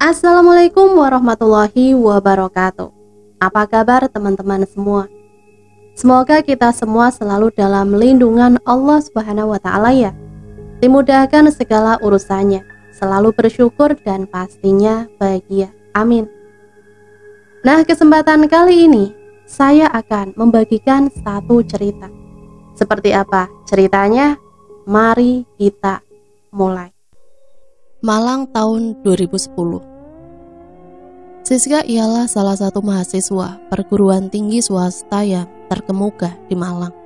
Assalamualaikum warahmatullahi wabarakatuh. Apa kabar teman-teman semua? Semoga kita semua selalu dalam lindungan Allah Subhanahu wa Ta'ala ya. Dimudahkan segala urusannya, selalu bersyukur dan pastinya bahagia. Amin. Nah, kesempatan kali ini saya akan membagikan satu cerita. Seperti apa ceritanya? Mari kita mulai. Malang tahun 2010. Siska ialah salah satu mahasiswa perguruan tinggi swasta yang terkemuka di Malang.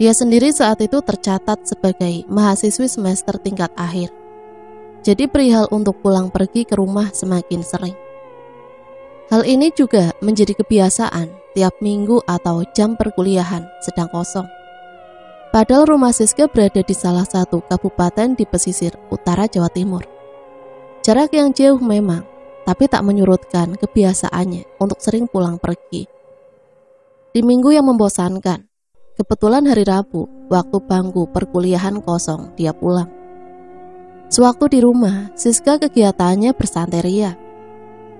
Dia sendiri saat itu tercatat sebagai mahasiswi semester tingkat akhir. Jadi perihal untuk pulang pergi ke rumah semakin sering. Hal ini juga menjadi kebiasaan tiap minggu atau jam perkuliahan sedang kosong. Padahal rumah Siska berada di salah satu kabupaten di pesisir utara Jawa Timur. Jarak yang jauh memang, tapi tak menyurutkan kebiasaannya untuk sering pulang pergi. Di minggu yang membosankan, kebetulan hari Rabu, waktu bangku perkuliahan kosong, dia pulang. Sewaktu di rumah, Siska kegiatannya bersantai ria.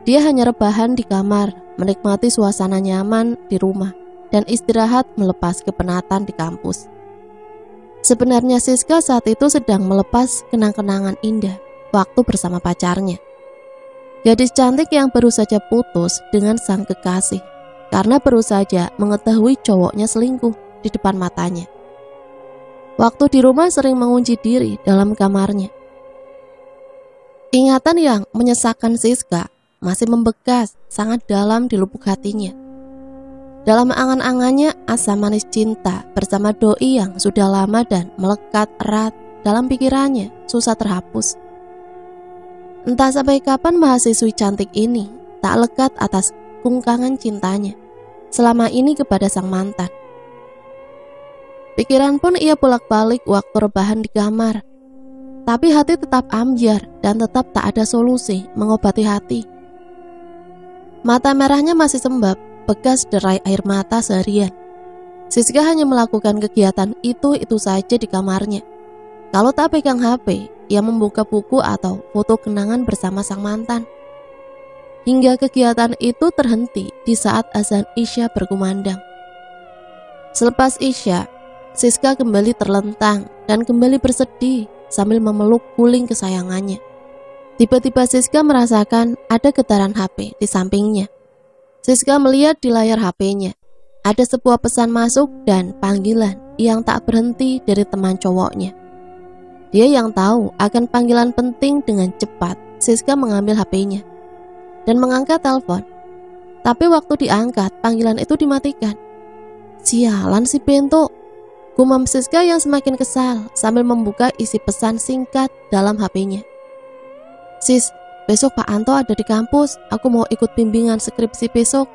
Dia hanya rebahan di kamar, menikmati suasana nyaman di rumah, dan istirahat melepas kepenatan di kampus. Sebenarnya Siska saat itu sedang melepas kenang-kenangan indah waktu bersama pacarnya. Gadis cantik yang baru saja putus dengan sang kekasih karena baru saja mengetahui cowoknya selingkuh di depan matanya. Waktu di rumah sering mengunci diri dalam kamarnya. Ingatan yang menyesakkan Siska masih membekas sangat dalam di lubuk hatinya. Dalam angan-angannya asam manis cinta bersama doi yang sudah lama dan melekat erat dalam pikirannya susah terhapus. Entah sampai kapan mahasiswi cantik ini tak lekat atas kungkangan cintanya selama ini kepada sang mantan. Pikiran pun ia bolak-balik waktu rebahan di kamar. Tapi hati tetap ambyar dan tetap tak ada solusi mengobati hati. Mata merahnya masih sembab, bekas derai air mata seharian. Siska hanya melakukan kegiatan itu saja di kamarnya. Kalau tak pegang HP, ia membuka buku atau foto kenangan bersama sang mantan. Hingga kegiatan itu terhenti di saat azan Isya berkumandang. Selepas Isya, Siska kembali terlentang dan kembali bersedih sambil memeluk guling kesayangannya. Tiba-tiba Siska merasakan ada getaran HP di sampingnya. Siska melihat di layar HP-nya. Ada sebuah pesan masuk dan panggilan yang tak berhenti dari teman cowoknya. Dia yang tahu akan panggilan penting dengan cepat. Siska mengambil HP-nya dan mengangkat telepon. Tapi waktu diangkat, panggilan itu dimatikan. Sialan si Bento, gumam Siska yang semakin kesal sambil membuka isi pesan singkat dalam HP-nya. Sis, besok Pak Anto ada di kampus. Aku mau ikut bimbingan skripsi besok.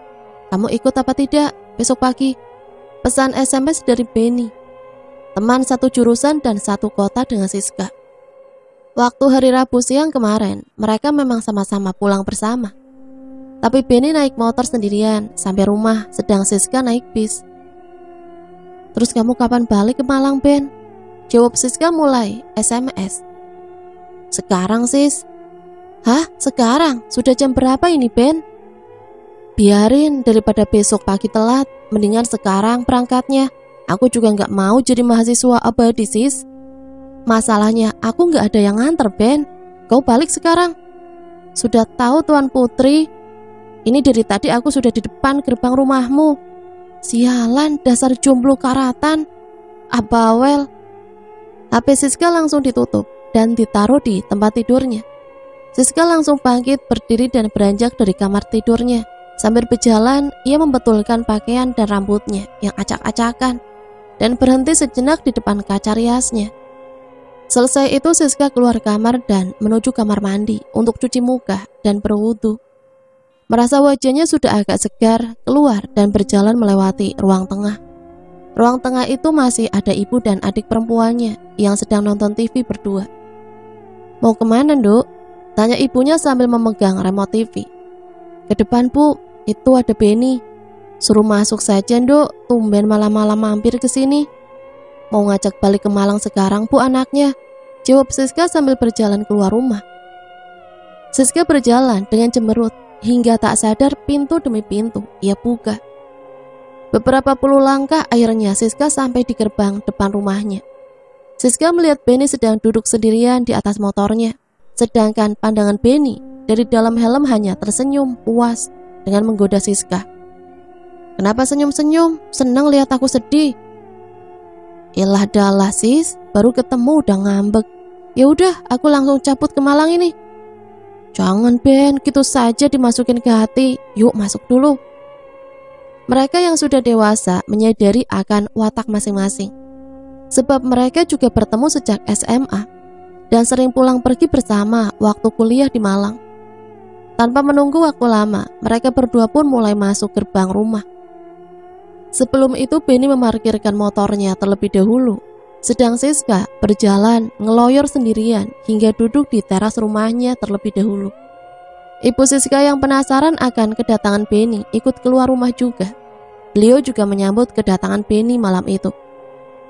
Kamu ikut apa tidak? Besok pagi. Pesan SMS dari Benny, teman satu jurusan dan satu kota dengan Siska. Waktu hari Rabu siang kemarin, mereka memang sama-sama pulang bersama. Tapi Benny naik motor sendirian sampai rumah, sedang Siska naik bis. Terus kamu kapan balik ke Malang, Ben? Jawab Siska mulai SMS. Sekarang, sis. Hah? Sekarang? Sudah jam berapa ini, Ben? Biarin, daripada besok pagi telat, mendingan sekarang berangkatnya. Aku juga gak mau jadi mahasiswa abadi, sis. Masalahnya, aku gak ada yang nganter, Ben. Kau balik sekarang. Sudah tahu Tuan Putri, ini dari tadi aku sudah di depan gerbang rumahmu. Sialan, dasar jomblo karatan. Bawel. HP Siska langsung ditutup dan ditaruh di tempat tidurnya. Siska langsung bangkit, berdiri dan beranjak dari kamar tidurnya. Sambil berjalan, ia membetulkan pakaian dan rambutnya yang acak-acakan dan berhenti sejenak di depan kaca riasnya. Selesai itu Siska keluar kamar dan menuju kamar mandi untuk cuci muka dan berwudu. Merasa wajahnya sudah agak segar, keluar dan berjalan melewati ruang tengah. Ruang tengah itu masih ada ibu dan adik perempuannya yang sedang nonton TV berdua. Mau kemana, Nduk? Tanya ibunya sambil memegang remote TV. Ke depan, Bu, itu ada Benny. Suruh masuk saja, Nduk. Tumben malam-malam mampir ke sini. Mau ngajak balik ke Malang sekarang, Bu, anaknya. Jawab Siska sambil berjalan keluar rumah. Siska berjalan dengan cemberut hingga tak sadar pintu demi pintu ia buka. Beberapa puluh langkah akhirnya Siska sampai di gerbang depan rumahnya. Siska melihat Benny sedang duduk sendirian di atas motornya, sedangkan pandangan Benny dari dalam helm hanya tersenyum puas dengan menggoda Siska. "Kenapa senyum-senyum? Senang lihat aku sedih?" "Ilah dalah sis, baru ketemu udah ngambek. Ya udah, aku langsung cabut ke Malang ini." "Jangan Ben, gitu saja dimasukin ke hati. Yuk masuk dulu." Mereka yang sudah dewasa menyadari akan watak masing-masing, sebab mereka juga bertemu sejak SMA dan sering pulang pergi bersama waktu kuliah di Malang. Tanpa menunggu waktu lama, mereka berdua pun mulai masuk gerbang rumah. Sebelum itu Benny memarkirkan motornya terlebih dahulu, sedang Siska berjalan ngeloyor sendirian hingga duduk di teras rumahnya terlebih dahulu. Ibu Siska yang penasaran akan kedatangan Benny ikut keluar rumah juga. Beliau juga menyambut kedatangan Benny malam itu.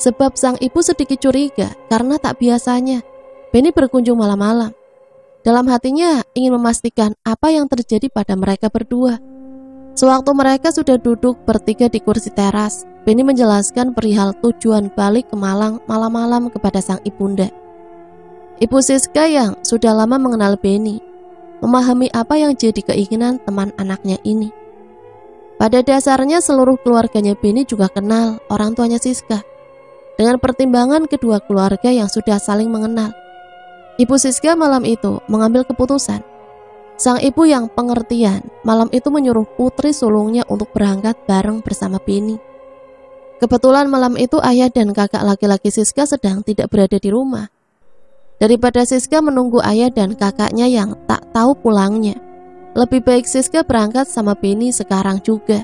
Sebab sang ibu sedikit curiga karena tak biasanya Benny berkunjung malam-malam. Dalam hatinya ingin memastikan apa yang terjadi pada mereka berdua. Sewaktu mereka sudah duduk bertiga di kursi teras, Benny menjelaskan perihal tujuan balik ke Malang malam-malam kepada sang ibunda. Ibu Siska yang sudah lama mengenal Benny memahami apa yang jadi keinginan teman anaknya ini. Pada dasarnya seluruh keluarganya Benny juga kenal orang tuanya Siska. Dengan pertimbangan kedua keluarga yang sudah saling mengenal, Ibu Siska malam itu mengambil keputusan. Sang ibu yang pengertian malam itu menyuruh putri sulungnya untuk berangkat bareng bersama Benny. Kebetulan malam itu ayah dan kakak laki-laki Siska sedang tidak berada di rumah. Daripada Siska menunggu ayah dan kakaknya yang tak tahu pulangnya, lebih baik Siska berangkat sama Benny sekarang juga.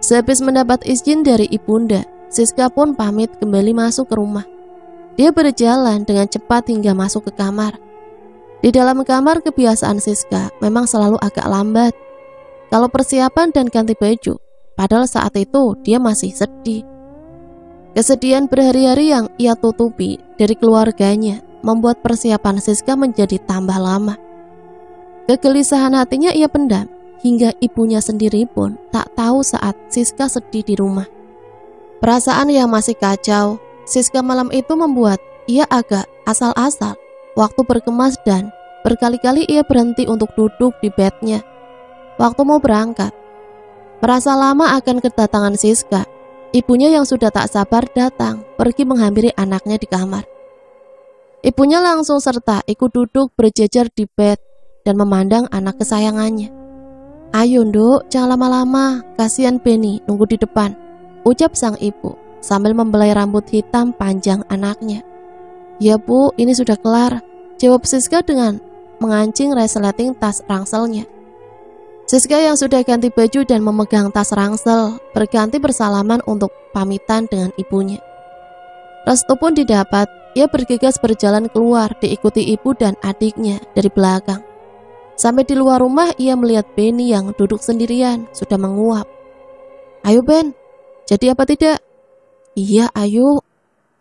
Sehabis mendapat izin dari ibunda, Siska pun pamit kembali masuk ke rumah. Dia berjalan dengan cepat hingga masuk ke kamar. Di dalam kamar kebiasaan Siska memang selalu agak lambat kalau persiapan dan ganti baju, padahal saat itu dia masih sedih. Kesedihan berhari-hari yang ia tutupi dari keluarganya membuat persiapan Siska menjadi tambah lama. Kegelisahan hatinya ia pendam hingga ibunya sendiri pun tak tahu saat Siska sedih di rumah. Perasaan yang masih kacau Siska malam itu membuat ia agak asal-asal waktu berkemas dan berkali-kali ia berhenti untuk duduk di bednya waktu mau berangkat. Merasa lama akan kedatangan Siska, ibunya yang sudah tak sabar datang pergi menghampiri anaknya di kamar. Ibunya langsung serta ikut duduk berjejer di bed dan memandang anak kesayangannya. "Ayo Nduk, jangan lama-lama, kasihan Benny nunggu di depan," ucap sang ibu sambil membelai rambut hitam panjang anaknya. "Ya Bu, ini sudah kelar," jawab Siska dengan mengancing resleting tas rangselnya. Siska yang sudah ganti baju dan memegang tas rangsel berganti bersalaman untuk pamitan dengan ibunya. Restu pun didapat, ia bergegas berjalan keluar diikuti ibu dan adiknya dari belakang. Sampai di luar rumah ia melihat Benny yang duduk sendirian sudah menguap. "Ayo Ben, jadi apa tidak?" "Iya ayo."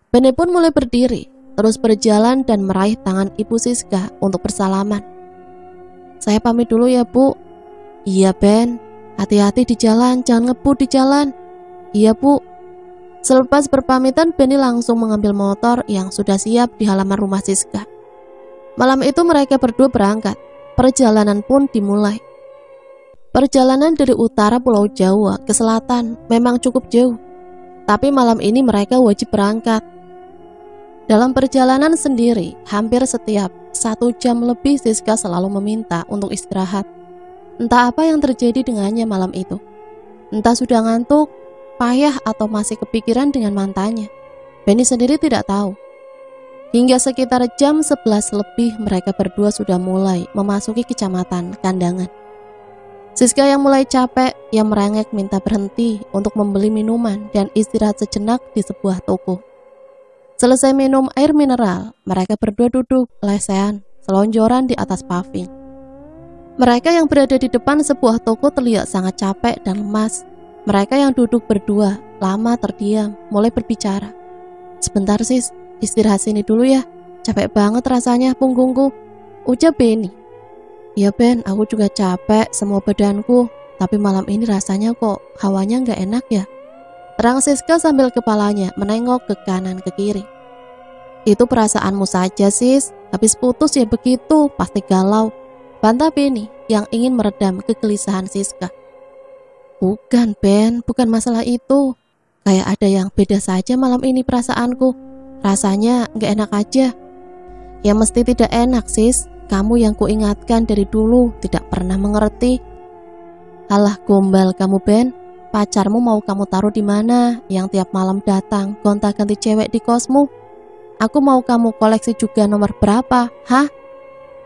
Benny pun mulai berdiri, terus berjalan dan meraih tangan ibu Siska untuk bersalaman. "Saya pamit dulu ya Bu." "Iya Ben, hati-hati di jalan, jangan ngebut di jalan." "Iya Bu." Selepas berpamitan, Benny langsung mengambil motor yang sudah siap di halaman rumah Siska. Malam itu mereka berdua berangkat. Perjalanan pun dimulai. Perjalanan dari utara Pulau Jawa ke selatan memang cukup jauh, tapi malam ini mereka wajib berangkat. Dalam perjalanan sendiri, hampir setiap 1 jam lebih Siska selalu meminta untuk istirahat. Entah apa yang terjadi dengannya malam itu. Entah sudah ngantuk, payah atau masih kepikiran dengan mantannya. Benny sendiri tidak tahu. Hingga sekitar jam 11 lebih mereka berdua sudah mulai memasuki kecamatan Kandangan. Siska yang mulai capek, yang merengek minta berhenti untuk membeli minuman dan istirahat sejenak di sebuah toko. Selesai minum air mineral, mereka berdua duduk lesehan, selonjoran di atas paving. Mereka yang berada di depan sebuah toko terlihat sangat capek dan lemas. Mereka yang duduk berdua lama terdiam, mulai berbicara. "Sebentar sis, istirahat sini dulu ya, capek banget rasanya punggungku," ucap Benny. "Ya Ben, aku juga capek semua badanku, tapi malam ini rasanya kok hawanya nggak enak ya," terang Siska sambil kepalanya menengok ke kanan ke kiri. "Itu perasaanmu saja sis, habis putus ya begitu, pasti galau," bantah Benny yang ingin meredam kegelisahan Siska. "Bukan Ben, bukan masalah itu. Kayak ada yang beda saja malam ini perasaanku. Rasanya nggak enak aja." "Ya mesti tidak enak sis, kamu yang kuingatkan dari dulu tidak pernah mengerti." "Alah gombal kamu Ben, pacarmu mau kamu taruh di mana yang tiap malam datang gonta-ganti cewek di kosmu? Aku mau kamu koleksi juga nomor berapa, hah?"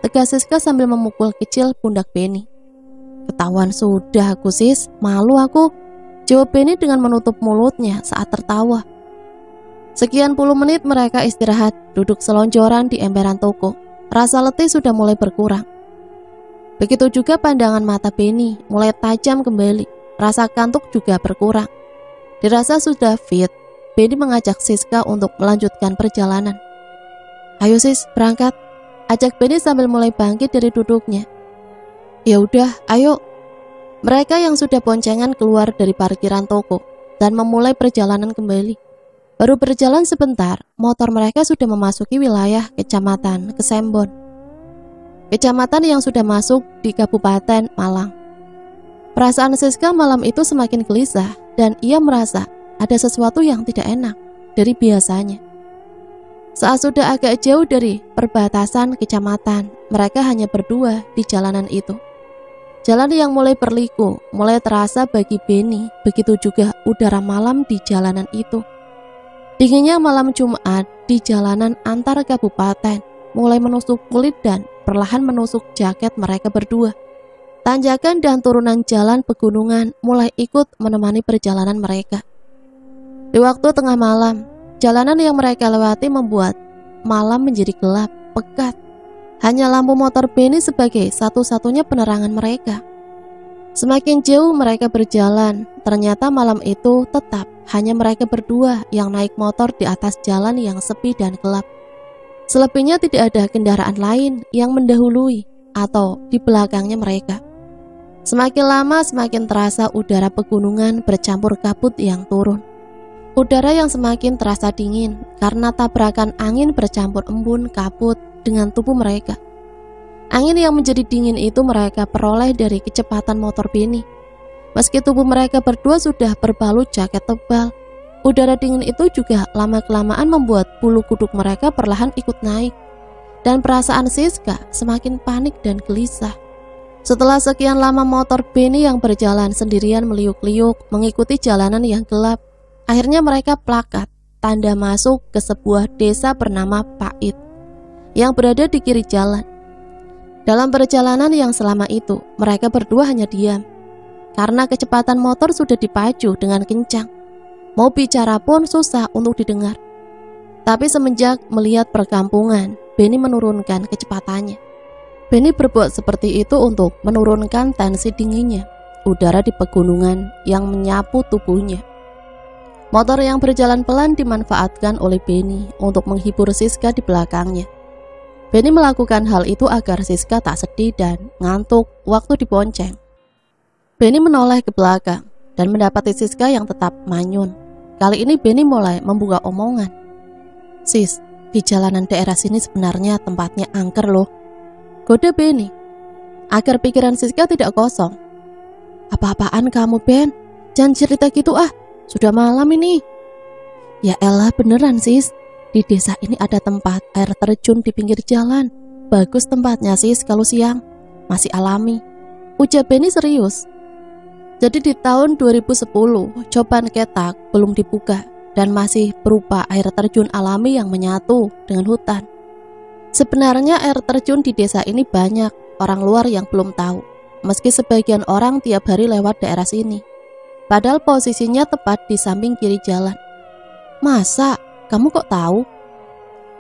tegas Siska sambil memukul kecil pundak Benny. "Ketahuan sudah aku sis, malu aku," jawab Benny dengan menutup mulutnya saat tertawa. Sekian puluh menit mereka istirahat, duduk selonjoran di emperan toko. Rasa letih sudah mulai berkurang. Begitu juga pandangan mata Benny mulai tajam kembali. Rasa kantuk juga berkurang. Dirasa sudah fit, Benny mengajak Siska untuk melanjutkan perjalanan. "Ayo sis, berangkat," ajak Benny sambil mulai bangkit dari duduknya. "Ya udah, ayo." Mereka yang sudah boncengan keluar dari parkiran toko dan memulai perjalanan kembali. Baru berjalan sebentar, motor mereka sudah memasuki wilayah Kecamatan Kesembon, kecamatan yang sudah masuk di Kabupaten Malang. Perasaan Siska malam itu semakin gelisah dan ia merasa ada sesuatu yang tidak enak dari biasanya. Saat sudah agak jauh dari perbatasan kecamatan, mereka hanya berdua di jalanan itu. Jalan yang mulai berliku, mulai terasa bagi Benny, begitu juga udara malam di jalanan itu. Dinginnya malam Jumat di jalanan antar kabupaten mulai menusuk kulit dan perlahan menusuk jaket mereka berdua. Tanjakan dan turunan jalan pegunungan mulai ikut menemani perjalanan mereka. Di waktu tengah malam, jalanan yang mereka lewati membuat malam menjadi gelap, pekat. Hanya lampu motor Benny sebagai satu-satunya penerangan mereka. Semakin jauh mereka berjalan, ternyata malam itu tetap hanya mereka berdua yang naik motor di atas jalan yang sepi dan gelap. Selebihnya tidak ada kendaraan lain yang mendahului atau di belakangnya mereka. Semakin lama semakin terasa udara pegunungan bercampur kabut yang turun. Udara yang semakin terasa dingin karena tabrakan angin bercampur embun kabut dengan tubuh mereka. Angin yang menjadi dingin itu mereka peroleh dari kecepatan motor Benny. Meski tubuh mereka berdua sudah berbalut jaket tebal, udara dingin itu juga lama-kelamaan membuat bulu kuduk mereka perlahan ikut naik. Dan perasaan Siska semakin panik dan gelisah. Setelah sekian lama motor Benny yang berjalan sendirian meliuk-liuk mengikuti jalanan yang gelap, akhirnya mereka plakat tanda masuk ke sebuah desa bernama Pait yang berada di kiri jalan. Dalam perjalanan yang selama itu, mereka berdua hanya diam, karena kecepatan motor sudah dipacu dengan kencang. Mau bicara pun susah untuk didengar. Tapi semenjak melihat perkampungan, Benny menurunkan kecepatannya. Benny berbuat seperti itu untuk menurunkan tensi dinginnya, udara di pegunungan yang menyapu tubuhnya. Motor yang berjalan pelan dimanfaatkan oleh Benny untuk menghibur Siska di belakangnya. Benny melakukan hal itu agar Siska tak sedih dan ngantuk waktu dibonceng. Benny menoleh ke belakang dan mendapati Siska yang tetap manyun. Kali ini Benny mulai membuka omongan. "Sis, di jalanan daerah sini sebenarnya tempatnya angker loh," goda Benny, agar pikiran Siska tidak kosong. "Apa-apaan kamu Ben? Jangan cerita gitu ah, sudah malam ini." "Ya elah beneran sis, di desa ini ada tempat air terjun di pinggir jalan. Bagus tempatnya sis kalau siang, masih alami," ujar Benny serius. Jadi di tahun 2010, Coban Ketak belum dibuka dan masih berupa air terjun alami yang menyatu dengan hutan. Sebenarnya air terjun di desa ini banyak orang luar yang belum tahu, meski sebagian orang tiap hari lewat daerah sini. Padahal posisinya tepat di samping kiri jalan. "Masa? Kamu kok tahu?"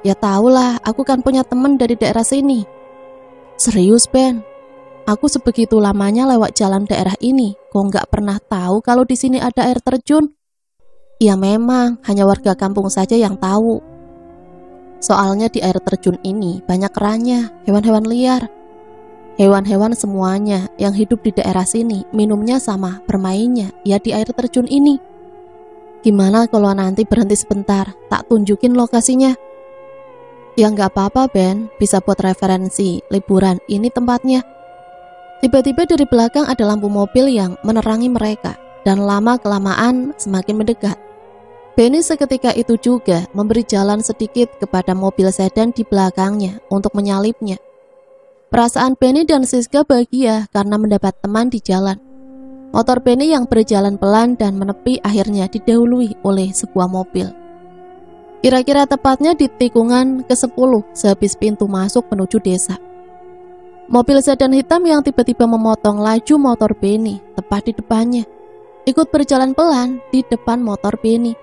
"Ya tahulah, aku kan punya teman dari daerah sini." "Serius Ben? Aku sebegitu lamanya lewat jalan daerah ini, kok nggak pernah tahu kalau di sini ada air terjun?" "Ya memang, hanya warga kampung saja yang tahu. Soalnya di air terjun ini banyak kerannya, hewan-hewan liar. Hewan-hewan semuanya yang hidup di daerah sini minumnya sama bermainnya ya di air terjun ini. Gimana kalau nanti berhenti sebentar, tak tunjukin lokasinya? Ya nggak apa-apa Ben, bisa buat referensi liburan ini tempatnya. Tiba-tiba dari belakang ada lampu mobil yang menerangi mereka, dan lama-kelamaan semakin mendekat. Benny seketika itu juga memberi jalan sedikit kepada mobil sedan di belakangnya untuk menyalipnya. Perasaan Benny dan Siska bahagia karena mendapat teman di jalan. Motor Benny yang berjalan pelan dan menepi akhirnya didahului oleh sebuah mobil. Kira-kira tepatnya di tikungan ke-10 sehabis pintu masuk menuju desa. Mobil sedan hitam yang tiba-tiba memotong laju motor Benny tepat di depannya, ikut berjalan pelan di depan motor Benny.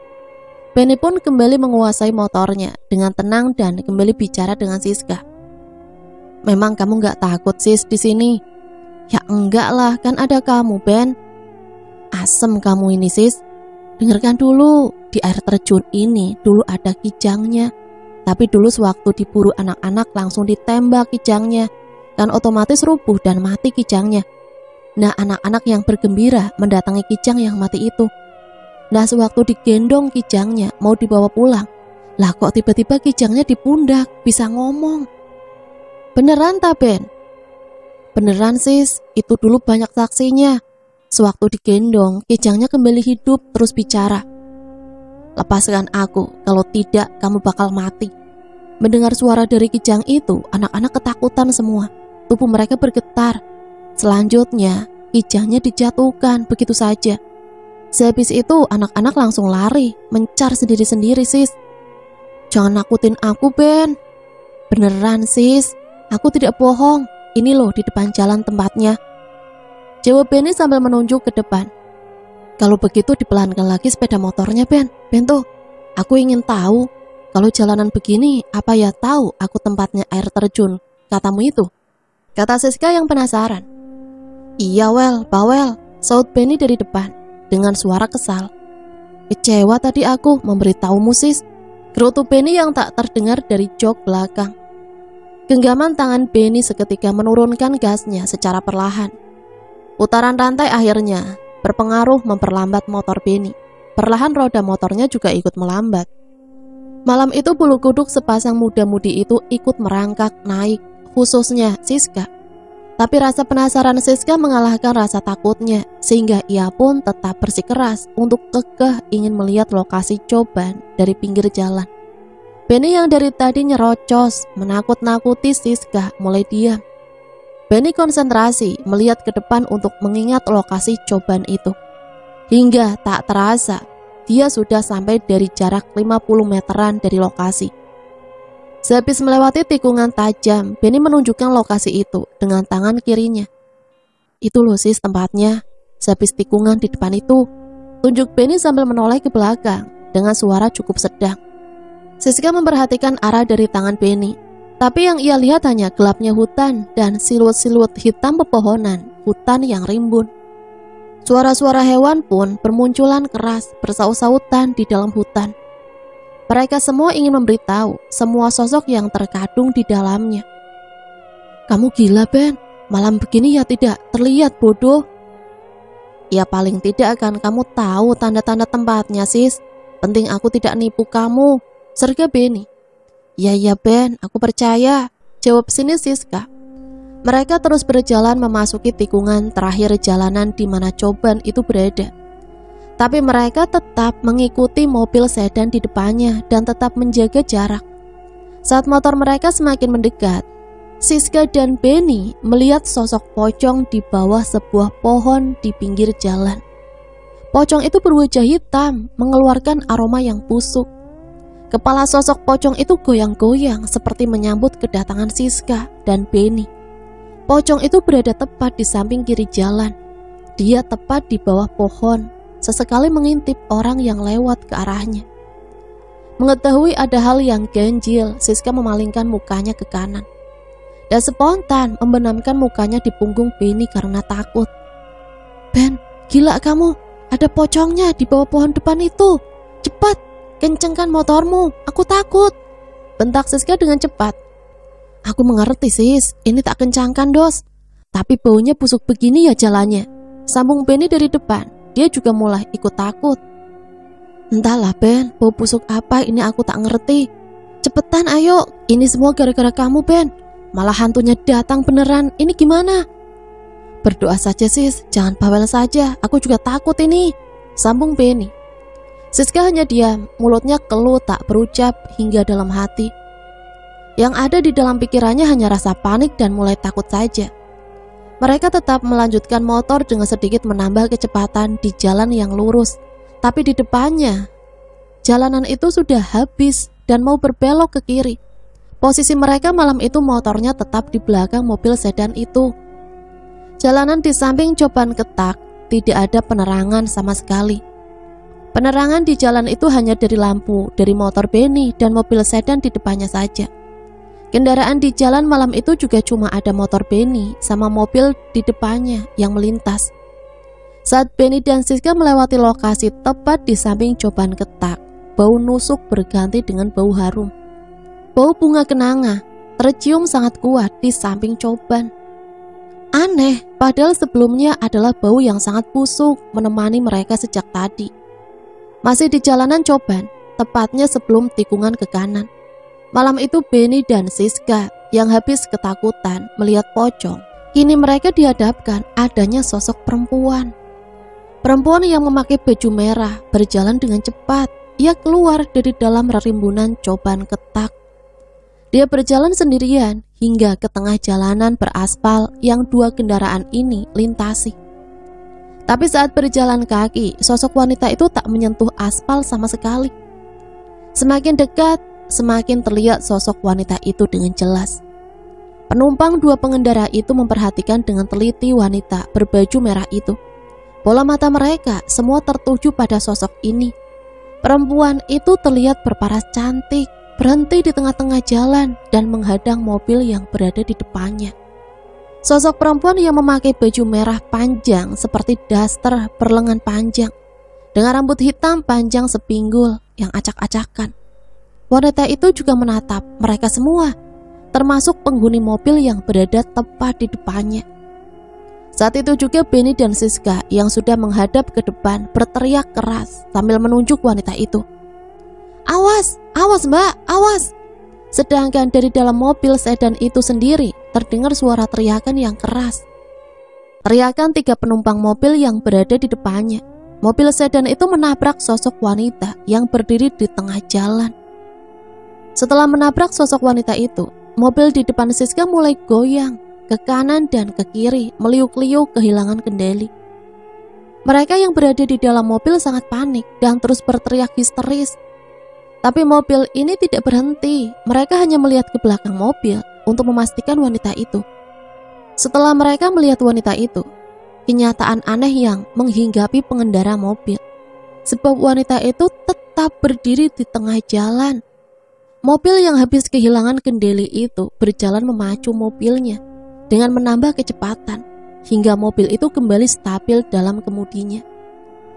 Benny pun kembali menguasai motornya dengan tenang dan kembali bicara dengan Siska. Memang kamu gak takut sis di sini? Ya enggak lah, kan ada kamu Ben. Asem kamu ini sis. Dengarkan dulu, di air terjun ini dulu ada kijangnya. Tapi dulu sewaktu diburu anak-anak langsung ditembak kijangnya, dan otomatis rubuh dan mati kijangnya. Nah anak-anak yang bergembira mendatangi kijang yang mati itu. Nah sewaktu digendong kijangnya mau dibawa pulang, lah kok tiba-tiba kijangnya di pundak bisa ngomong. Beneran tak Ben? Beneran sis, itu dulu banyak saksinya. Sewaktu digendong, kijangnya kembali hidup terus bicara. Lepaskan aku, kalau tidak kamu bakal mati. Mendengar suara dari kijang itu, anak-anak ketakutan semua. Tubuh mereka bergetar. Selanjutnya, kijangnya dijatuhkan begitu saja. Sehabis itu, anak-anak langsung lari, mencar sendiri-sendiri sis. Jangan nakutin aku Ben. Beneran sis, aku tidak bohong. Ini loh di depan jalan tempatnya. Jawab Benny sambil menunjuk ke depan. Kalau begitu dipelankan lagi sepeda motornya Ben. Ben tuh, aku ingin tahu. Kalau jalanan begini, apa ya tahu aku tempatnya air terjun katamu itu? Kata Siska yang penasaran. Iya well, bawel, saut Benny dari depan dengan suara kesal. Kecewa tadi aku memberitahumu sis. Gerutu Benny yang tak terdengar dari jok belakang. Genggaman tangan Benny seketika menurunkan gasnya secara perlahan. Putaran rantai akhirnya berpengaruh memperlambat motor Benny. Perlahan roda motornya juga ikut melambat. Malam itu bulu kuduk sepasang muda-mudi itu ikut merangkak naik, khususnya Siska. Tapi rasa penasaran Siska mengalahkan rasa takutnya, sehingga ia pun tetap bersikeras untuk kekeh ingin melihat lokasi coban dari pinggir jalan. Benny yang dari tadi nyerocos, menakut-nakuti Siska mulai diam. Benny konsentrasi melihat ke depan untuk mengingat lokasi coban itu. Hingga tak terasa, dia sudah sampai dari jarak 50 meteran dari lokasi. Sehabis melewati tikungan tajam, Benny menunjukkan lokasi itu dengan tangan kirinya. Itu loh sis tempatnya, sehabis tikungan di depan itu. Tunjuk Benny sambil menoleh ke belakang dengan suara cukup sedang. Siska memperhatikan arah dari tangan Benny, tapi yang ia lihat hanya gelapnya hutan dan siluet-siluet hitam pepohonan hutan yang rimbun. Suara-suara hewan pun bermunculan keras bersaut-sautan di dalam hutan. Mereka semua ingin memberitahu semua sosok yang terkadung di dalamnya. Kamu gila Ben, malam begini ya tidak terlihat bodoh. Ya paling tidak akan kamu tahu tanda-tanda tempatnya sis. Penting aku tidak nipu kamu, serga Benny. Ya Ben, aku percaya, jawab sini Siska. Mereka terus berjalan memasuki tikungan terakhir jalanan di mana coban itu berada. Tapi mereka tetap mengikuti mobil sedan di depannya dan tetap menjaga jarak. Saat motor mereka semakin mendekat, Siska dan Benny melihat sosok pocong di bawah sebuah pohon di pinggir jalan. Pocong itu berwajah hitam, mengeluarkan aroma yang busuk. Kepala sosok pocong itu goyang-goyang seperti menyambut kedatangan Siska dan Benny. Pocong itu berada tepat di samping kiri jalan. Dia tepat di bawah pohon, sesekali mengintip orang yang lewat ke arahnya. Mengetahui ada hal yang ganjil, Siska memalingkan mukanya ke kanan dan spontan membenamkan mukanya di punggung Benny karena takut. Ben, gila kamu, ada pocongnya di bawah pohon depan itu. Cepat, kencengkan motormu, aku takut, bentak Siska dengan cepat. Aku mengerti sis, ini tak kencangkan dos. Tapi baunya busuk begini ya jalannya, sambung Benny dari depan. Dia juga mulai ikut takut. Entahlah Ben, bau busuk apa ini aku tak ngerti. Cepetan ayo, ini semua gara-gara kamu Ben. Malah hantunya datang beneran, ini gimana? Berdoa saja sis, jangan bawel saja, aku juga takut ini, sambung Benny. Siska hanya diam, mulutnya keluh tak berucap hingga dalam hati. Yang ada di dalam pikirannya hanya rasa panik dan mulai takut saja. Mereka tetap melanjutkan motor dengan sedikit menambah kecepatan di jalan yang lurus. Tapi di depannya, jalanan itu sudah habis dan mau berbelok ke kiri. Posisi mereka malam itu motornya tetap di belakang mobil sedan itu. Jalanan di samping Coban Ketak tidak ada penerangan sama sekali. Penerangan di jalan itu hanya dari lampu dari motor Benny dan mobil sedan di depannya saja. Kendaraan di jalan malam itu juga cuma ada motor Benny sama mobil di depannya yang melintas. Saat Benny dan Siska melewati lokasi tepat di samping Coban Ketak, bau nusuk berganti dengan bau harum. Bau bunga kenanga tercium sangat kuat di samping Coban. Aneh, padahal sebelumnya adalah bau yang sangat busuk menemani mereka sejak tadi. Masih di jalanan Coban, tepatnya sebelum tikungan ke kanan. Malam itu Benny dan Siska yang habis ketakutan melihat pocong. Kini mereka dihadapkan adanya sosok perempuan. Perempuan yang memakai baju merah berjalan dengan cepat. Ia keluar dari dalam rerimbunan Coban Ketak. Dia berjalan sendirian hingga ke tengah jalanan beraspal yang dua kendaraan ini lintasi. Tapi saat berjalan kaki, sosok wanita itu tak menyentuh aspal sama sekali. Semakin dekat, semakin terlihat sosok wanita itu dengan jelas. Penumpang dua pengendara itu memperhatikan dengan teliti wanita berbaju merah itu. Bola mata mereka semua tertuju pada sosok ini. Perempuan itu terlihat berparas cantik, berhenti di tengah-tengah jalan dan menghadang mobil yang berada di depannya. Sosok perempuan yang memakai baju merah panjang seperti daster berlengan panjang, dengan rambut hitam panjang sepinggul yang acak-acakan. Wanita itu juga menatap mereka semua, termasuk penghuni mobil yang berada tepat di depannya. Saat itu juga Benny dan Siska yang sudah menghadap ke depan berteriak keras sambil menunjuk wanita itu. Awas, awas mbak, awas. Sedangkan dari dalam mobil sedan itu sendiri terdengar suara teriakan yang keras. Teriakan tiga penumpang mobil yang berada di depannya. Mobil sedan itu menabrak sosok wanita yang berdiri di tengah jalan. Setelah menabrak sosok wanita itu, mobil di depan Siska mulai goyang ke kanan dan ke kiri, meliuk-liuk kehilangan kendali. Mereka yang berada di dalam mobil sangat panik dan terus berteriak histeris. Tapi mobil ini tidak berhenti. Mereka hanya melihat ke belakang mobil untuk memastikan wanita itu. Setelah mereka melihat wanita itu, kenyataan aneh yang menghinggapi pengendara mobil. Sebab wanita itu tetap berdiri di tengah jalan. Mobil yang habis kehilangan kendali itu berjalan memacu mobilnya dengan menambah kecepatan hingga mobil itu kembali stabil dalam kemudinya.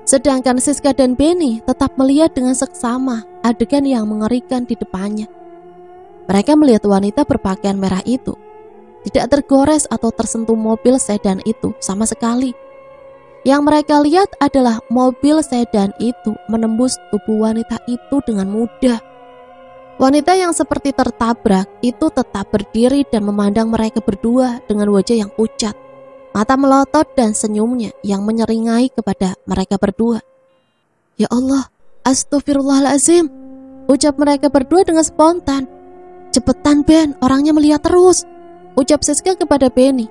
Sedangkan Siska dan Benny tetap melihat dengan seksama adegan yang mengerikan di depannya. Mereka melihat wanita berpakaian merah itu tidak tergores atau tersentuh mobil sedan itu sama sekali. Yang mereka lihat adalah mobil sedan itu menembus tubuh wanita itu dengan mudah. Wanita yang seperti tertabrak itu tetap berdiri dan memandang mereka berdua dengan wajah yang pucat, mata melotot dan senyumnya yang menyeringai kepada mereka berdua. Ya Allah, astagfirullahaladzim, ucap mereka berdua dengan spontan. Cepetan Ben, orangnya melihat terus, ucap Siska kepada Benny.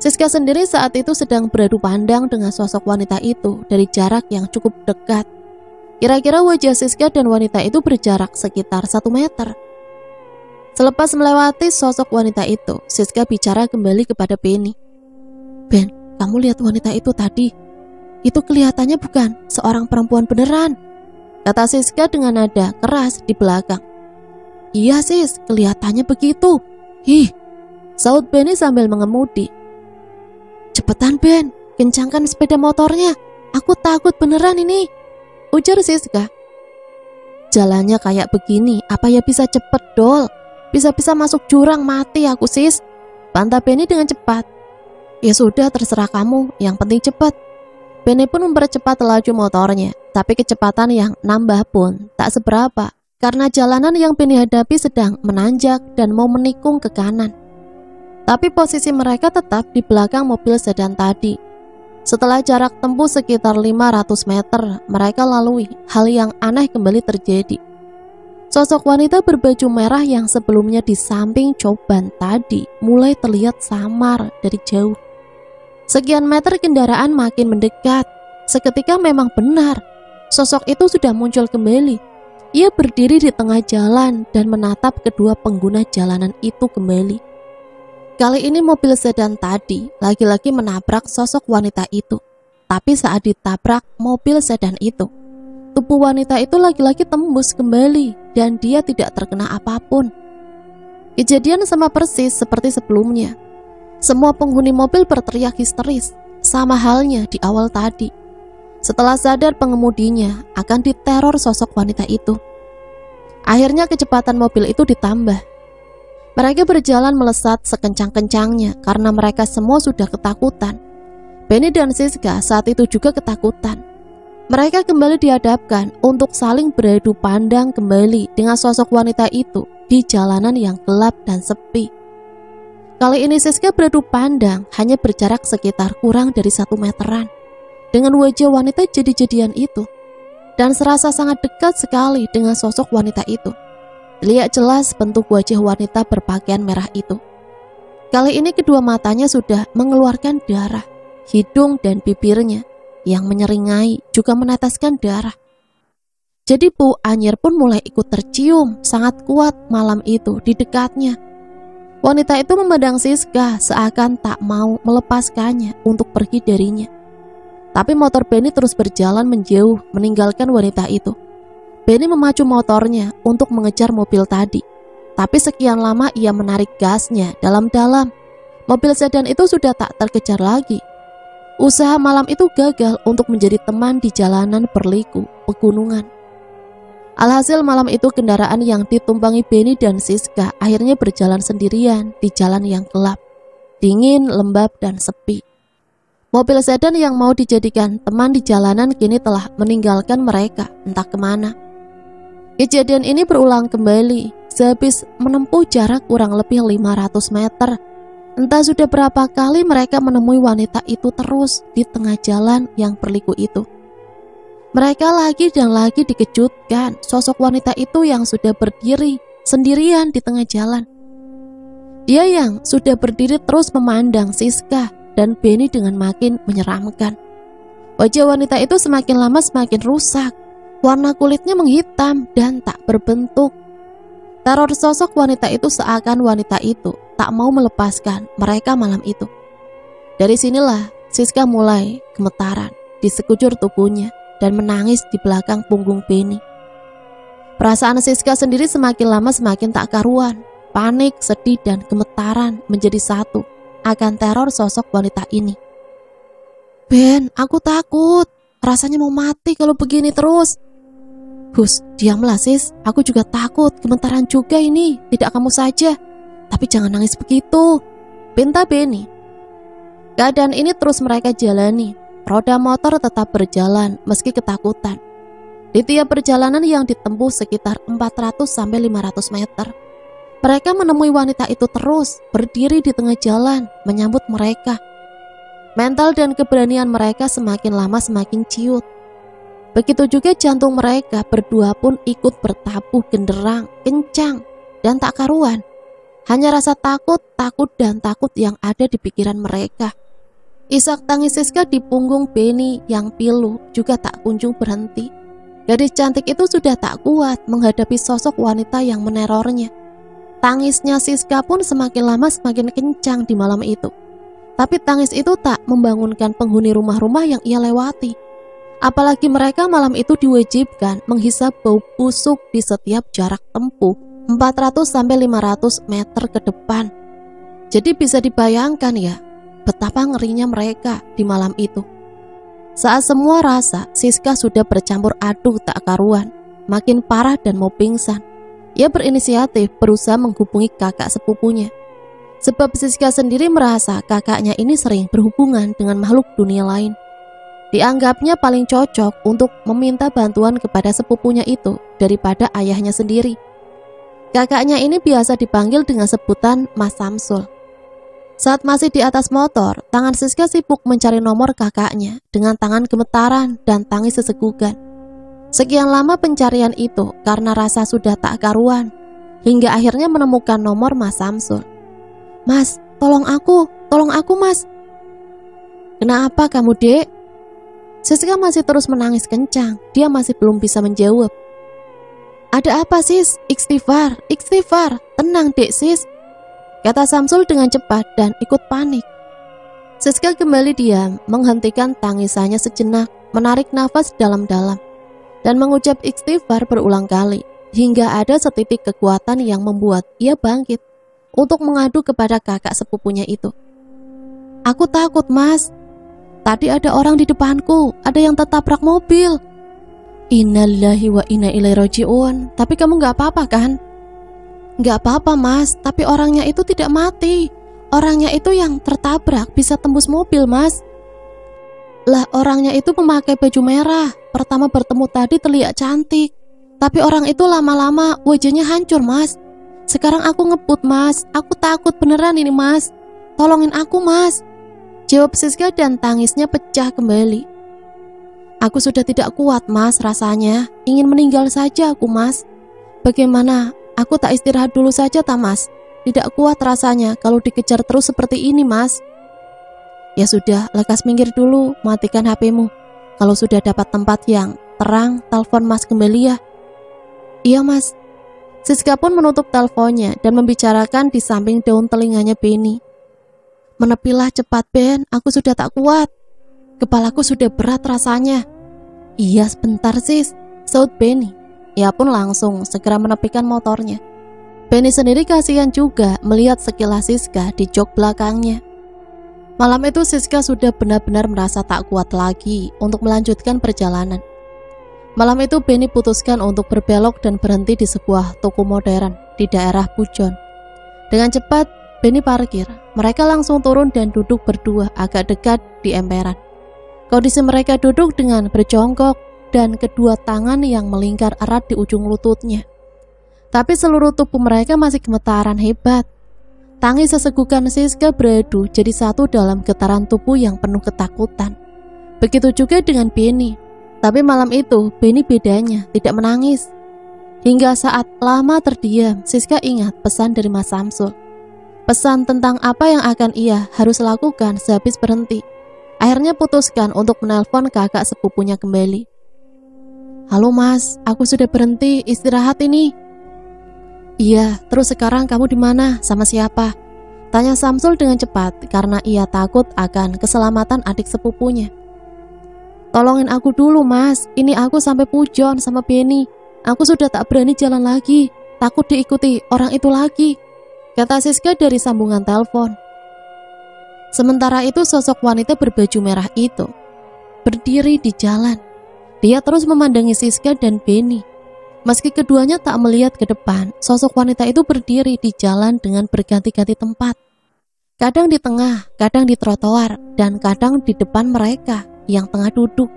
Siska sendiri saat itu sedang beradu pandang dengan sosok wanita itu dari jarak yang cukup dekat. Kira-kira wajah Siska dan wanita itu berjarak sekitar 1 meter. Selepas melewati sosok wanita itu, Siska bicara kembali kepada Benny. Ben, kamu lihat wanita itu tadi? Itu kelihatannya bukan seorang perempuan beneran, kata Siska dengan nada keras di belakang. Iya sis, kelihatannya begitu. Hih, saut Benny sambil mengemudi. Cepetan Ben, kencangkan sepeda motornya. Aku takut beneran ini, ujar Siska. Jalannya kayak begini, apa ya bisa cepet dol? Bisa-bisa masuk jurang mati aku sis, bantah Benny dengan cepat. Ya sudah, terserah kamu, yang penting cepat. Benny pun mempercepat laju motornya, tapi kecepatan yang nambah pun tak seberapa karena jalanan yang Benny hadapi sedang menanjak dan mau menikung ke kanan. Tapi posisi mereka tetap di belakang mobil sedan tadi. Setelah jarak tempuh sekitar 500 meter mereka lalui, hal yang aneh kembali terjadi. Sosok wanita berbaju merah yang sebelumnya di samping coban tadi mulai terlihat samar dari jauh. Sekian meter kendaraan makin mendekat. Seketika memang benar, sosok itu sudah muncul kembali. Ia berdiri di tengah jalan dan menatap kedua pengguna jalanan itu kembali. Kali ini mobil sedan tadi lagi-lagi menabrak sosok wanita itu. Tapi saat ditabrak mobil sedan itu, tubuh wanita itu lagi-lagi tembus kembali dan dia tidak terkena apapun. Kejadian sama persis seperti sebelumnya. Semua penghuni mobil berteriak histeris, sama halnya di awal tadi. Setelah sadar pengemudinya akan diteror sosok wanita itu. Akhirnya kecepatan mobil itu ditambah. Mereka berjalan melesat sekencang-kencangnya karena mereka semua sudah ketakutan. Benny dan Siska saat itu juga ketakutan. Mereka kembali dihadapkan untuk saling beradu pandang kembali dengan sosok wanita itu di jalanan yang gelap dan sepi. Kali ini Siska beradu pandang hanya berjarak sekitar kurang dari 1 meteran dengan wajah wanita jadi-jadian itu dan serasa sangat dekat sekali dengan sosok wanita itu. Lihat jelas bentuk wajah wanita berpakaian merah itu. Kali ini kedua matanya sudah mengeluarkan darah, hidung dan bibirnya yang menyeringai juga meneteskan darah. Jadi bau anyir pun mulai ikut tercium sangat kuat malam itu di dekatnya. Wanita itu memandang Siska seakan tak mau melepaskannya untuk pergi darinya. Tapi motor Benny terus berjalan menjauh meninggalkan wanita itu. Benny memacu motornya untuk mengejar mobil tadi. Tapi sekian lama ia menarik gasnya dalam-dalam. Mobil sedan itu sudah tak terkejar lagi. Usaha malam itu gagal untuk menjadi teman di jalanan berliku pegunungan. Alhasil malam itu kendaraan yang ditumpangi Benny dan Siska akhirnya berjalan sendirian di jalan yang gelap, dingin, lembab, dan sepi. Mobil sedan yang mau dijadikan teman di jalanan kini telah meninggalkan mereka entah kemana. Kejadian ini berulang kembali sehabis menempuh jarak kurang lebih 500 meter. Entah sudah berapa kali mereka menemui wanita itu terus di tengah jalan yang berliku itu. Mereka lagi dan lagi dikejutkan sosok wanita itu yang sudah berdiri sendirian di tengah jalan. Dia yang sudah berdiri terus memandang Siska dan Benny dengan makin menyeramkan. Wajah wanita itu semakin lama semakin rusak. Warna kulitnya menghitam dan tak berbentuk. Teror sosok wanita itu seakan wanita itu tak mau melepaskan mereka malam itu. Dari sinilah Siska mulai gemetaran di sekujur tubuhnya dan menangis di belakang punggung Benny. Perasaan Siska sendiri semakin lama semakin tak karuan. Panik, sedih, dan gemetaran menjadi satu akan teror sosok wanita ini. Ben, aku takut. Rasanya mau mati kalau begini terus. Hus, diamlah sis. Aku juga takut, gemetaran juga ini. Tidak kamu saja. Tapi jangan nangis begitu, pinta Benny. Keadaan ini terus mereka jalani. Roda motor tetap berjalan meski ketakutan. Di tiap perjalanan yang ditempuh sekitar 400-500 meter, mereka menemui wanita itu terus berdiri di tengah jalan menyambut mereka. Mental dan keberanian mereka semakin lama semakin ciut. Begitu juga jantung mereka berdua pun ikut bertabuh genderang, kencang, dan tak karuan. Hanya rasa takut dan takut yang ada di pikiran mereka. Isak tangis Siska di punggung Benny yang pilu juga tak kunjung berhenti. Gadis cantik itu sudah tak kuat menghadapi sosok wanita yang menerornya. Tangisnya Siska pun semakin lama semakin kencang di malam itu. Tapi tangis itu tak membangunkan penghuni rumah-rumah yang ia lewati. Apalagi mereka malam itu diwajibkan menghisap bau busuk di setiap jarak tempuh 400-500 meter ke depan. Jadi bisa dibayangkan ya, betapa ngerinya mereka di malam itu. Saat semua rasa Siska sudah bercampur aduk tak karuan, makin parah dan mau pingsan, ia berinisiatif berusaha menghubungi kakak sepupunya. Sebab Siska sendiri merasa kakaknya ini sering berhubungan dengan makhluk dunia lain. Dianggapnya paling cocok untuk meminta bantuan kepada sepupunya itu daripada ayahnya sendiri. Kakaknya ini biasa dipanggil dengan sebutan Mas Samsul. Saat masih di atas motor, tangan Siska sibuk mencari nomor kakaknya dengan tangan gemetaran dan tangis sesegukan. Sekian lama pencarian itu karena rasa sudah tak karuan, hingga akhirnya menemukan nomor Mas Samsul. "Mas, tolong aku Mas." "Kenapa kamu, Dek?" Siska masih terus menangis kencang, dia masih belum bisa menjawab. "Ada apa, Sis? Istighfar, tenang Dek, Sis," kata Samsul dengan cepat dan ikut panik. Siska kembali diam, menghentikan tangisannya sejenak, menarik nafas dalam-dalam, dan mengucap istighfar berulang kali, hingga ada setitik kekuatan yang membuat ia bangkit untuk mengadu kepada kakak sepupunya itu. "Aku takut, Mas. Tadi ada orang di depanku, ada yang tertabrak mobil." "Innalillahi wa inna ilaihi raji'un. Tapi kamu gak apa-apa kan?" "Gak apa-apa, Mas, tapi orangnya itu tidak mati. Orangnya itu yang tertabrak bisa tembus mobil, Mas." "Lah, orangnya itu memakai baju merah. Pertama bertemu tadi terlihat cantik, tapi orang itu lama-lama wajahnya hancur, Mas. Sekarang aku ngebut, Mas. Aku takut beneran ini, Mas. Tolongin aku, Mas," jawab Siska dan tangisnya pecah kembali. "Aku sudah tidak kuat, Mas, rasanya. Ingin meninggal saja aku, Mas. Bagaimana? Aku tak istirahat dulu saja, Mas. Tidak kuat rasanya kalau dikejar terus seperti ini, Mas." "Ya sudah, lekas minggir dulu, matikan HP-mu. Kalau sudah dapat tempat yang terang, telepon Mas kembali ya." "Iya, Mas." Siska pun menutup teleponnya dan membicarakan di samping daun telinganya Benny. "Menepilah cepat, Ben, aku sudah tak kuat. Kepalaku sudah berat rasanya." "Iya, sebentar, Sis," saut Benny. Ia pun langsung segera menepikan motornya. Benny sendiri kasihan juga melihat sekilas Siska di jok belakangnya. Malam itu Siska sudah benar-benar merasa tak kuat lagi untuk melanjutkan perjalanan. Malam itu Benny putuskan untuk berbelok dan berhenti di sebuah toko modern di daerah Pujon. Dengan cepat Benny parkir. Mereka langsung turun dan duduk berdua agak dekat di emperan. Kondisi mereka duduk dengan berjongkok dan kedua tangan yang melingkar erat di ujung lututnya. Tapi seluruh tubuh mereka masih gemetaran hebat. Tangis sesegukan Siska beradu jadi satu dalam getaran tubuh yang penuh ketakutan. Begitu juga dengan Benny. Tapi malam itu Benny bedanya, tidak menangis. Hingga saat lama terdiam, Siska ingat pesan dari Mas Samsul. Pesan tentang apa yang akan ia harus lakukan sehabis berhenti. Akhirnya putuskan untuk menelpon kakak sepupunya kembali. "Halo Mas, aku sudah berhenti istirahat ini." "Iya, terus sekarang kamu di mana? Sama siapa?" tanya Samsul dengan cepat karena ia takut akan keselamatan adik sepupunya. "Tolongin aku dulu, Mas. Ini aku sampai Pujon sama Benny. Aku sudah tak berani jalan lagi. Takut diikuti orang itu lagi," kata Siska dari sambungan telepon. Sementara itu sosok wanita berbaju merah itu berdiri di jalan. Dia terus memandangi Siska dan Benny. Meski keduanya tak melihat ke depan, sosok wanita itu berdiri di jalan dengan berganti-ganti tempat. Kadang di tengah, kadang di trotoar, dan kadang di depan mereka yang tengah duduk.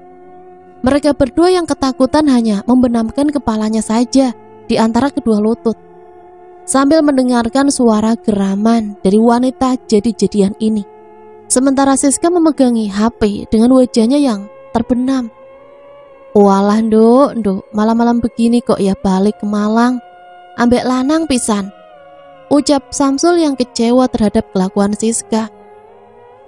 Mereka berdua yang ketakutan hanya membenamkan kepalanya saja di antara kedua lutut, sambil mendengarkan suara geraman dari wanita jadi-jadian ini. Sementara Siska memegangi HP dengan wajahnya yang terbenam. "Walah nduk, malam-malam begini kok ya balik ke Malang. Ambek lanang pisan," ucap Samsul yang kecewa terhadap kelakuan Siska.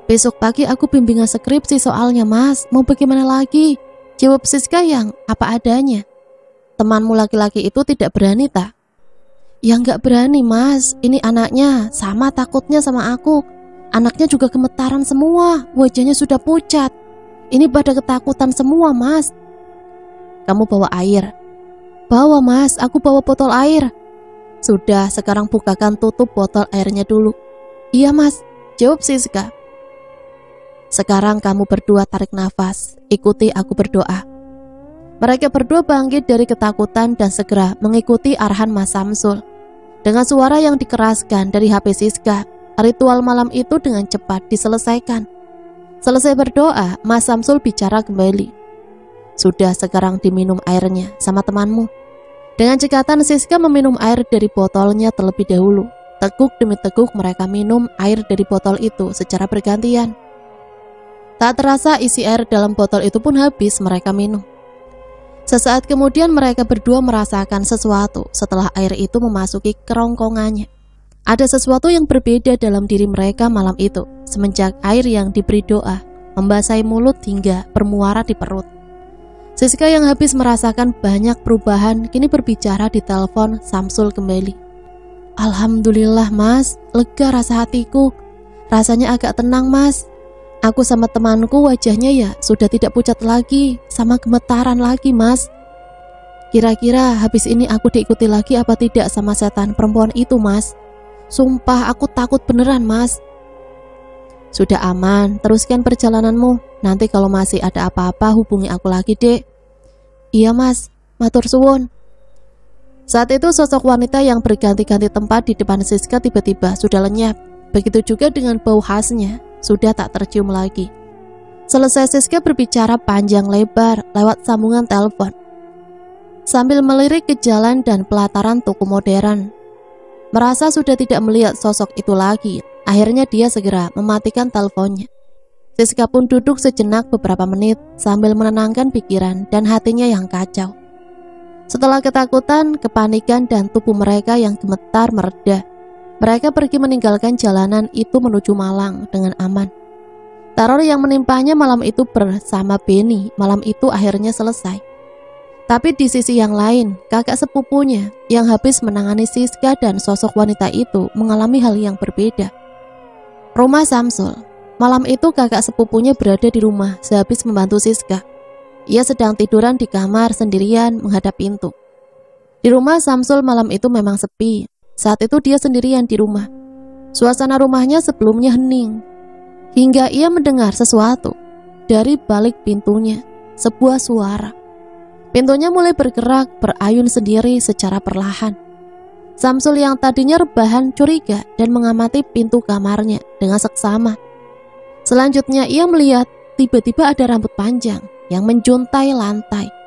"Besok pagi aku bimbingan skripsi soalnya, Mas. Mau bagaimana lagi?" jawab Siska yang apa adanya. "Temanmu laki-laki itu tidak berani tak?" "Ya nggak berani, Mas. Ini anaknya sama takutnya sama aku. Anaknya juga gemetaran semua, wajahnya sudah pucat. Ini pada ketakutan semua, Mas." "Kamu bawa air?" "Bawa, Mas, aku bawa botol air." "Sudah, sekarang bukakan tutup botol airnya dulu." "Iya, Mas," jawab Siska. "Sekarang kamu berdua tarik nafas, ikuti aku berdoa." Mereka berdua bangkit dari ketakutan dan segera mengikuti arahan Mas Samsul. Dengan suara yang dikeraskan dari HP Siska, ritual malam itu dengan cepat diselesaikan. Selesai berdoa, Mas Samsul bicara kembali. Sudah, sekarang diminum airnya sama temanmu. Dengan cekatan Siska meminum air dari botolnya terlebih dahulu. Teguk demi teguk mereka minum air dari botol itu secara bergantian. Tak terasa isi air dalam botol itu pun habis mereka minum. Sesaat kemudian mereka berdua merasakan sesuatu setelah air itu memasuki kerongkongannya. Ada sesuatu yang berbeda dalam diri mereka malam itu, semenjak air yang diberi doa membasahi mulut hingga bermuara di perut. Siska yang habis merasakan banyak perubahan kini berbicara di telepon Samsul kembali. Alhamdulillah mas, lega rasa hatiku. Rasanya agak tenang mas. Aku sama temanku wajahnya ya sudah tidak pucat lagi, sama gemetaran lagi mas. Kira-kira habis ini aku diikuti lagi apa tidak sama setan perempuan itu mas? Sumpah aku takut beneran mas. Sudah aman, teruskan perjalananmu. Nanti kalau masih ada apa-apa hubungi aku lagi dek. Iya mas, matur suwun. Saat itu sosok wanita yang berganti-ganti tempat di depan Siska tiba-tiba sudah lenyap. Begitu juga dengan bau khasnya, sudah tak tercium lagi. Selesai Siska berbicara panjang lebar lewat sambungan telepon, sambil melirik ke jalan dan pelataran toko modern. Merasa sudah tidak melihat sosok itu lagi, akhirnya dia segera mematikan teleponnya. Siska pun duduk sejenak beberapa menit sambil menenangkan pikiran dan hatinya yang kacau. Setelah ketakutan, kepanikan, dan tubuh mereka yang gemetar mereda, mereka pergi meninggalkan jalanan itu menuju Malang dengan aman. Teror yang menimpanya malam itu bersama Beni malam itu akhirnya selesai. Tapi di sisi yang lain, kakak sepupunya yang habis menangani Siska dan sosok wanita itu mengalami hal yang berbeda. Rumah Samsul. Malam itu kakak sepupunya berada di rumah sehabis membantu Siska. Ia sedang tiduran di kamar sendirian menghadap pintu. Di rumah Samsul malam itu memang sepi. Saat itu dia sendirian di rumah. Suasana rumahnya sebelumnya hening, hingga ia mendengar sesuatu dari balik pintunya, sebuah suara. Pintunya mulai bergerak, berayun sendiri secara perlahan. Samsul yang tadinya rebahan curiga dan mengamati pintu kamarnya dengan seksama. Selanjutnya ia melihat tiba-tiba ada rambut panjang yang menjuntai lantai.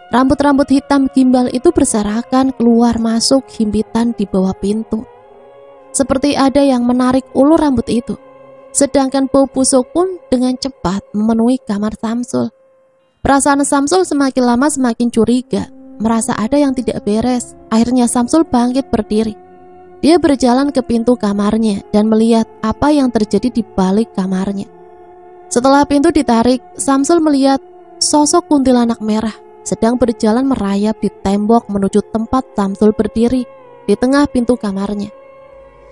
Rambut-rambut hitam gimbal itu berserakan keluar masuk himpitan di bawah pintu. Seperti ada yang menarik ulur rambut itu. Sedangkan bau busuk pun dengan cepat memenuhi kamar Samsul. Perasaan Samsul semakin lama semakin curiga, merasa ada yang tidak beres. Akhirnya Samsul bangkit berdiri. Dia berjalan ke pintu kamarnya dan melihat apa yang terjadi di balik kamarnya. Setelah pintu ditarik, Samsul melihat sosok kuntilanak merah sedang berjalan merayap di tembok menuju tempat Samsul berdiri di tengah pintu kamarnya.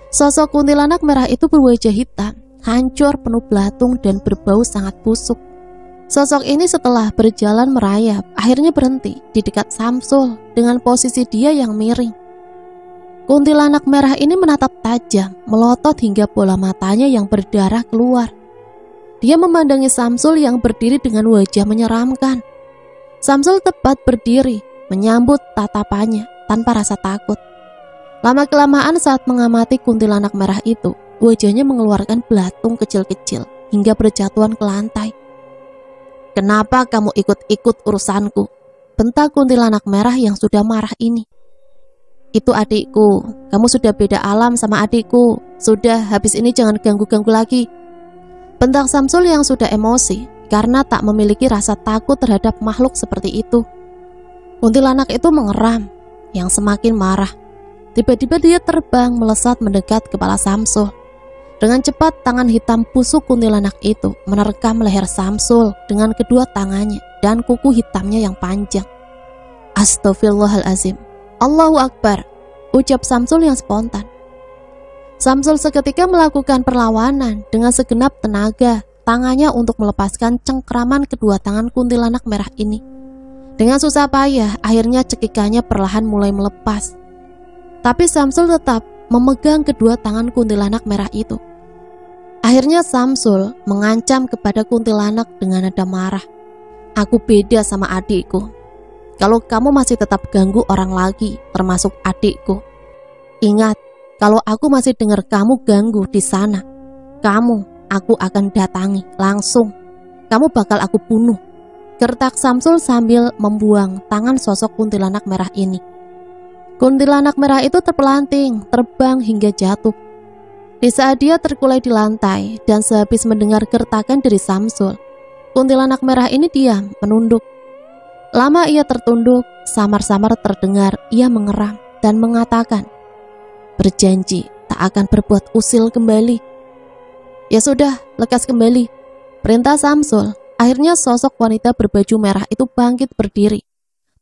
Sosok kuntilanak merah itu berwajah hitam, hancur, penuh belatung dan berbau sangat busuk. Sosok ini setelah berjalan merayap, akhirnya berhenti di dekat Samsul dengan posisi dia yang miring. Kuntilanak merah ini menatap tajam, melotot hingga bola matanya yang berdarah keluar. Dia memandangi Samsul yang berdiri dengan wajah menyeramkan. Samsul tepat berdiri, menyambut tatapannya tanpa rasa takut. Lama-kelamaan saat mengamati kuntilanak merah itu, wajahnya mengeluarkan belatung kecil-kecil hingga berjatuhan ke lantai. Kenapa kamu ikut-ikut urusanku? Bentak kuntilanak merah yang sudah marah ini. Itu adikku, kamu sudah beda alam sama adikku. Sudah, habis ini jangan ganggu-ganggu lagi. Bentak Samsul yang sudah emosi karena tak memiliki rasa takut terhadap makhluk seperti itu. Kuntilanak itu mengeram yang semakin marah. Tiba-tiba dia terbang melesat mendekat kepala Samsul. Dengan cepat tangan hitam busuk kuntilanak itu menerkam leher Samsul dengan kedua tangannya dan kuku hitamnya yang panjang. Astaghfirullahalazim. Allahu Akbar, ucap Samsul yang spontan. Samsul seketika melakukan perlawanan dengan segenap tenaga tangannya untuk melepaskan cengkraman kedua tangan kuntilanak merah ini. Dengan susah payah, akhirnya cekikannya perlahan mulai melepas. Tapi Samsul tetap memegang kedua tangan kuntilanak merah itu. Akhirnya Samsul mengancam kepada kuntilanak dengan nada marah. Aku beda sama adikku. Kalau kamu masih tetap ganggu orang lagi, termasuk adikku, ingat, Kalau aku masih dengar kamu ganggu di sana, aku akan datangi langsung. Kamu bakal aku bunuh. Gertak Samsul sambil membuang tangan sosok kuntilanak merah ini. Kuntilanak merah itu terpelanting, terbang hingga jatuh. Di saat dia terkulai di lantai dan sehabis mendengar gertakan dari Samsul, kuntilanak merah ini diam, menunduk. Lama ia tertunduk, samar-samar terdengar ia mengeram dan mengatakan, "Berjanji tak akan berbuat usil kembali." "Ya sudah, lekas kembali," perintah Samsul. Akhirnya sosok wanita berbaju merah itu bangkit berdiri.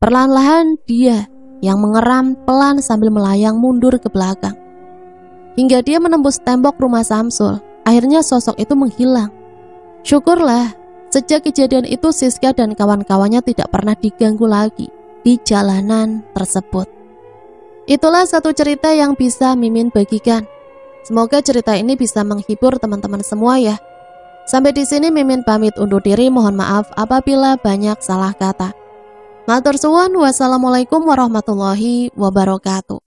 Perlahan-lahan dia yang mengeram pelan sambil melayang mundur ke belakang. Hingga dia menembus tembok rumah Samsul. Akhirnya sosok itu menghilang. Syukurlah, sejak kejadian itu Siska dan kawan-kawannya tidak pernah diganggu lagi di jalanan tersebut. Itulah satu cerita yang bisa Mimin bagikan. Semoga cerita ini bisa menghibur teman-teman semua ya. Sampai di sini Mimin pamit undur diri, mohon maaf apabila banyak salah kata. Matur suwun, wassalamualaikum warahmatullahi wabarakatuh.